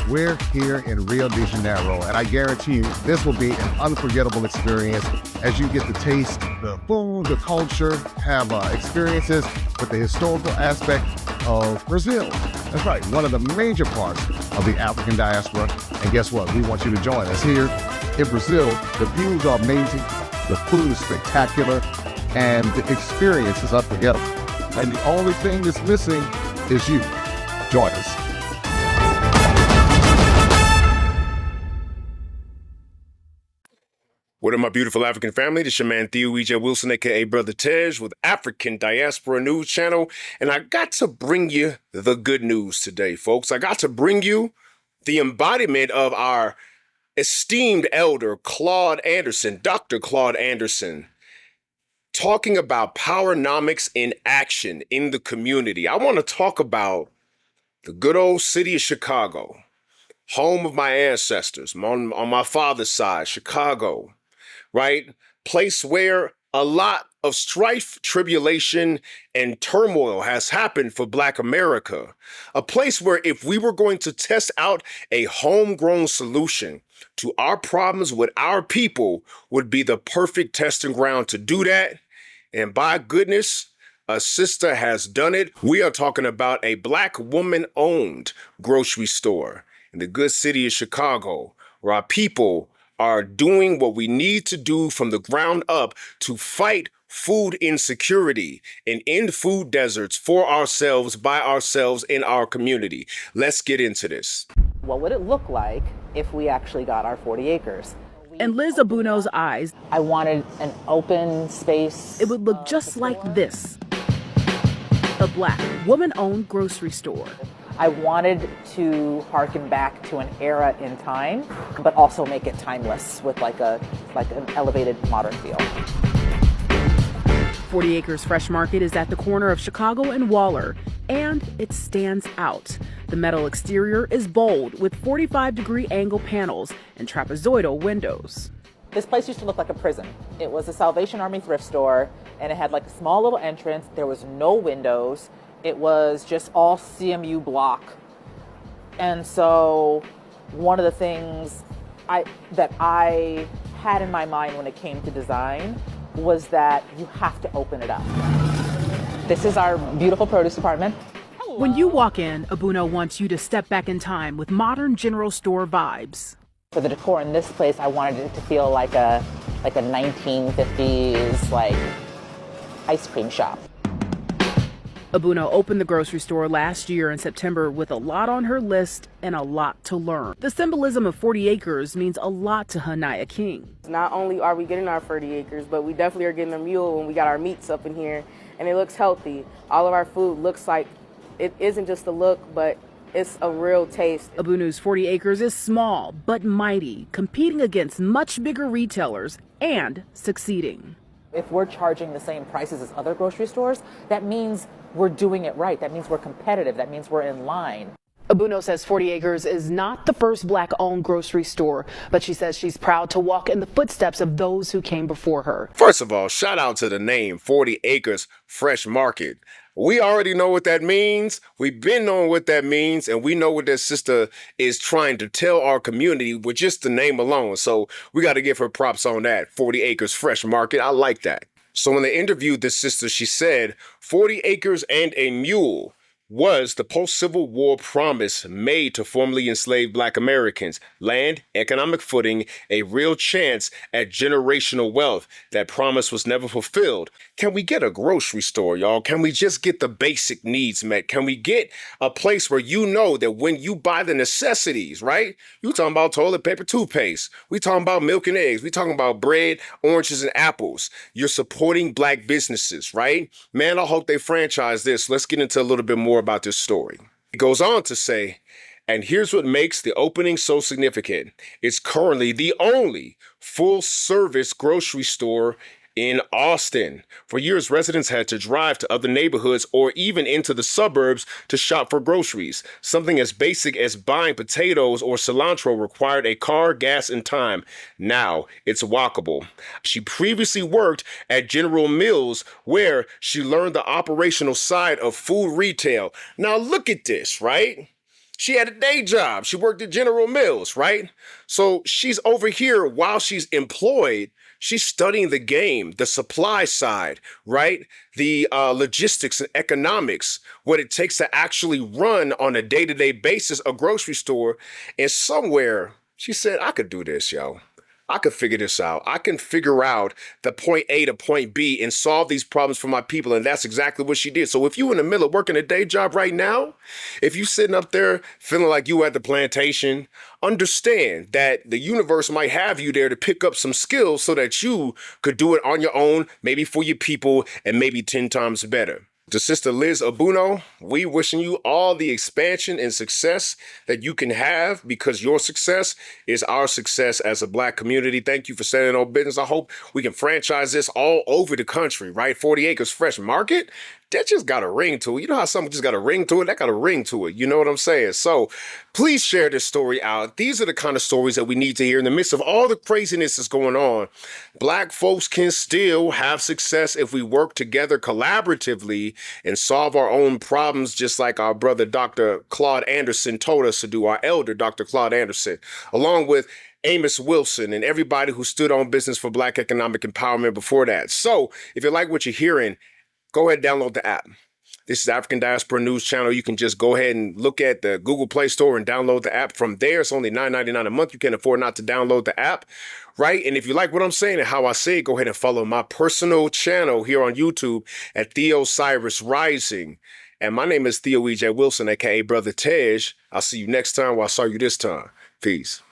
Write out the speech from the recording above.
We're here in Rio de Janeiro, and I guarantee you this will be an unforgettable experience as you get to taste the food, the culture, have experiences with the historical aspect of Brazil. That's right, one of the major parts of the African diaspora. And guess what? We want you to join us here in Brazil. The views are amazing, the food is spectacular, and the experience is unforgettable. And the only thing that's missing is you. Join us. What up, my beautiful African family? This your man, Theo E.J. Wilson, a.k.a. Brother Tej, with African Diaspora News Channel. And I got to bring you the good news today, folks. I got to bring you the embodiment of our esteemed elder, Claude Anderson, Dr. Claude Anderson, talking about Powernomics in action in the community. I want to talk about the good old city of Chicago, home of my ancestors, on my father's side, Chicago. Right? Place where a lot of strife, tribulation, and turmoil has happened for Black America. A place where if we were going to test out a homegrown solution to our problems with our people would be the perfect testing ground to do that. And by goodness, a sister has done it. We are talking about a Black woman-owned grocery store in the good city of Chicago, where our people are doing what we need to do from the ground up to fight food insecurity and end food deserts for ourselves, by ourselves, in our community. Let's get into this. What would it look like if we actually got our 40 acres? In Liz Abuno's eyes, I wanted an open space. it would look just like this. A Black woman-owned grocery store. I wanted to harken back to an era in time, but also make it timeless with like an elevated modern feel. 40 Acres Fresh Market is at the corner of Chicago and Waller, and it stands out. The metal exterior is bold with 45-degree angle panels and trapezoidal windows. This place used to look like a prison. It was a Salvation Army thrift store, and it had like a small little entrance. There was no windows. It was just all CMU block. And so one of the things that I had in my mind when it came to design was that you have to open it up. This is our beautiful produce department. When you walk in, Abuno wants you to step back in time with modern general store vibes. For the decor in this place, I wanted it to feel like a 1950s like ice cream shop. Abuno opened the grocery store last year in September with a lot on her list and a lot to learn. The symbolism of 40 acres means a lot to Hanaya King. Not only are we getting our 40 acres, but we definitely are getting a mule when we got our meats up in here, and it looks healthy. All of our food looks like, it isn't just a look, but it's a real taste. Abuno's 40 acres is small but mighty, competing against much bigger retailers and succeeding. If we're charging the same prices as other grocery stores, that means we're doing it right. That means we're competitive. That means we're in line. Abuno says 40 Acres is not the first Black-owned grocery store, but she says she's proud to walk in the footsteps of those who came before her. First of all, shout out to the name 40 Acres Fresh Market. We already know what that means. We've been knowing what that means, and we know what this sister is trying to tell our community with just the name alone. So we got to give her props on that. 40 Acres Fresh Market. I like that. So when they interviewed this sister, she said 40 acres and a mule was the post-Civil War promise made to formerly enslaved Black Americans. Land, economic footing, a real chance at generational wealth. That promise was never fulfilled. Can we get a grocery store, y'all? Can we just get the basic needs met? Can we get a place where you know that when you buy the necessities, right? You talking about toilet paper, toothpaste. We talking about milk and eggs. We talking about bread, oranges, and apples. You're supporting Black businesses, right? Man, I hope they franchise this. Let's get into a little bit more about this story. It goes on to say, and here's what makes the opening so significant. It's currently the only full-service grocery store in Austin. For years, residents had to drive to other neighborhoods or even into the suburbs to shop for groceries. Something as basic as buying potatoes or cilantro required a car, gas, and time. Now it's walkable. She previously worked at General Mills, where she learned the operational side of food retail. Now look at this, right? She had a day job. She worked at General Mills, right? So she's over here while she's employed. She's studying the game, the supply side, right? The logistics and economics, what it takes to actually run on a day-to-day basis a grocery store. And somewhere she said, I could do this, yo. I could figure this out. I can figure out the point A to point B and solve these problems for my people. And that's exactly what she did. So if you in the middle of working a day job right now, if you sitting up there feeling like you at the plantation, understand that the universe might have you there to pick up some skills so that you could do it on your own, maybe for your people, and maybe 10 times better. To Sister Liz Abuno, we wishing you all the expansion and success that you can have, because your success is our success as a Black community. Thank you for setting on business. I hope we can franchise this all over the country, right? 40 Acres Fresh Market, that just got a ring to it. You know how something just got a ring to it? That got a ring to it. You know what I'm saying? So please share this story out. These are the kind of stories that we need to hear in the midst of all the craziness that's going on. Black folks can still have success if we work together collaboratively and solve our own problems, just like our brother Dr. Claude Anderson told us to do, our elder Dr. Claude Anderson, along with Amos Wilson and everybody who stood on business for Black economic empowerment before that. So if you like what you're hearing, go ahead and download the app. This is African Diaspora News Channel. You can just go ahead and look at the Google Play Store and download the app from there. It's only $9.99 a month. You can afford not to download the app, right? And if you like what I'm saying and how I say it, go ahead and follow my personal channel here on YouTube at Theo Cyrus Rising. And my name is Theo E.J. Wilson, aka Brother Tej. I'll see you next time. Well, I saw you this time. Peace.